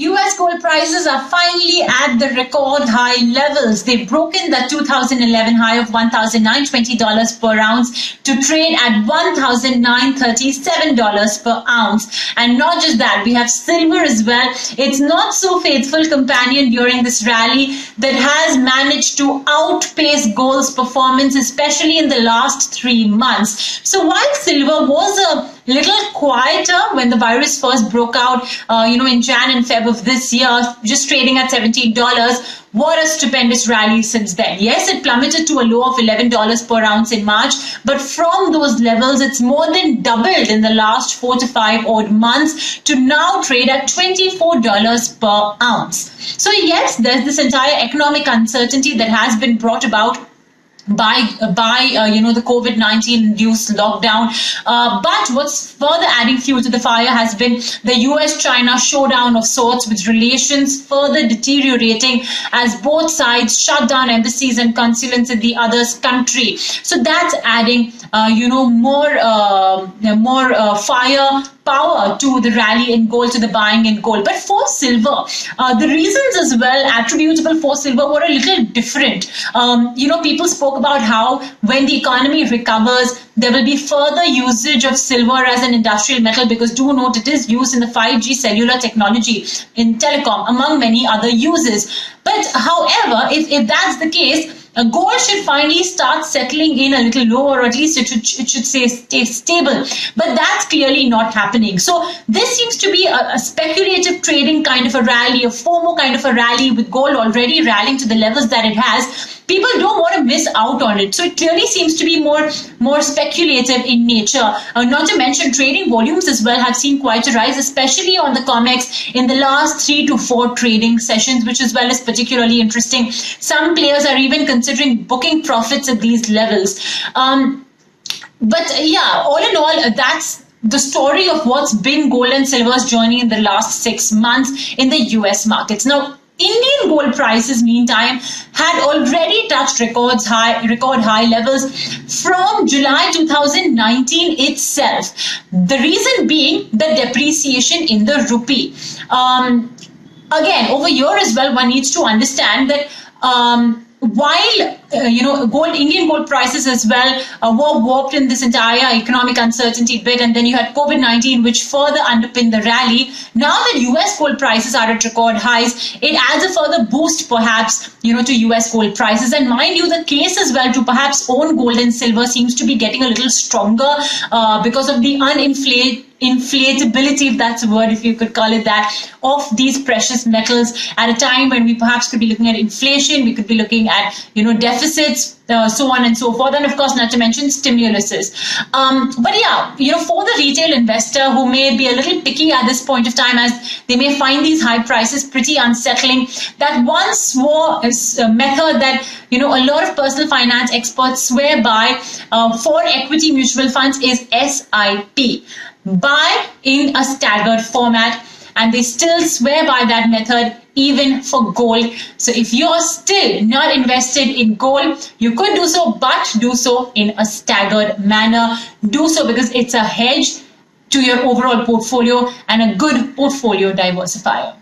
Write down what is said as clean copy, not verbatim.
US gold prices are finally at the record high levels. They've broken the 2011 high of $1,920 per ounce to trade at $1,937 per ounce. And not just that, we have silver as well. It's not so faithful companion during this rally that has managed to outpace gold's performance, especially in the last 3 months. So while silver was a little quieter when the virus first broke out, in Jan and Feb of this year, just trading at $17. What a stupendous rally since then. Yes, it plummeted to a low of $11 per ounce in March, but from those levels, it's more than doubled in the last 4 to 5 odd months to now trade at $24 per ounce. So yes, there's this entire economic uncertainty that has been brought about by the COVID-19 induced lockdown. But what's further adding fuel to the fire has been the US-China showdown of sorts, with relations further deteriorating as both sides shut down embassies and consulates in the other's country. So that's adding, more firepower to the rally in gold, to the buying in gold. But for silver, the reasons as well attributable for silver were a little different. People spoke about how when the economy recovers, there will be further usage of silver as an industrial metal, because do note it is used in the 5G cellular technology, in telecom, among many other uses. But however, if that's the case, gold should finally start settling in a little lower, or at least it should stay stable. But that's clearly not happening. So this seems to be a speculative trading kind of a rally, a FOMO kind of a rally, with gold already rallying to the levels that it has. People don't want to miss out on it. So it clearly seems to be more speculative in nature. Not to mention, trading volumes as well have seen quite a rise, especially on the COMEX in the last 3 to 4 trading sessions, which as well is particularly interesting. Some players are even considering booking profits at these levels. But yeah, all in all, that's the story of what's been gold and silver's journey in the last 6 months in the US markets. Now, Indian gold prices, meantime, had already touched record high levels from July 2019 itself. The reason being the depreciation in the rupee. Again, over here as well, one needs to understand that while Indian gold prices as well were warped in this entire economic uncertainty bit, and then you had COVID-19, which further underpinned the rally. Now that US gold prices are at record highs, it adds a further boost perhaps to US gold prices. And mind you, the case as well to perhaps own gold and silver seems to be getting a little stronger because of the inflatability, if that's a word, if you could call it that, of these precious metals at a time when we perhaps could be looking at inflation, we could be looking at deficits, so on and so forth, and of course not to mention stimuluses. But yeah, for the retail investor who may be a little picky at this point of time, as they may find these high prices pretty unsettling, that one method that a lot of personal finance experts swear by for equity mutual funds is SIP. Buy in a staggered format, and they still swear by that method even for gold. So if you're still not invested in gold, you could do so, but do so in a staggered manner. Do so because it's a hedge to your overall portfolio and a good portfolio diversifier.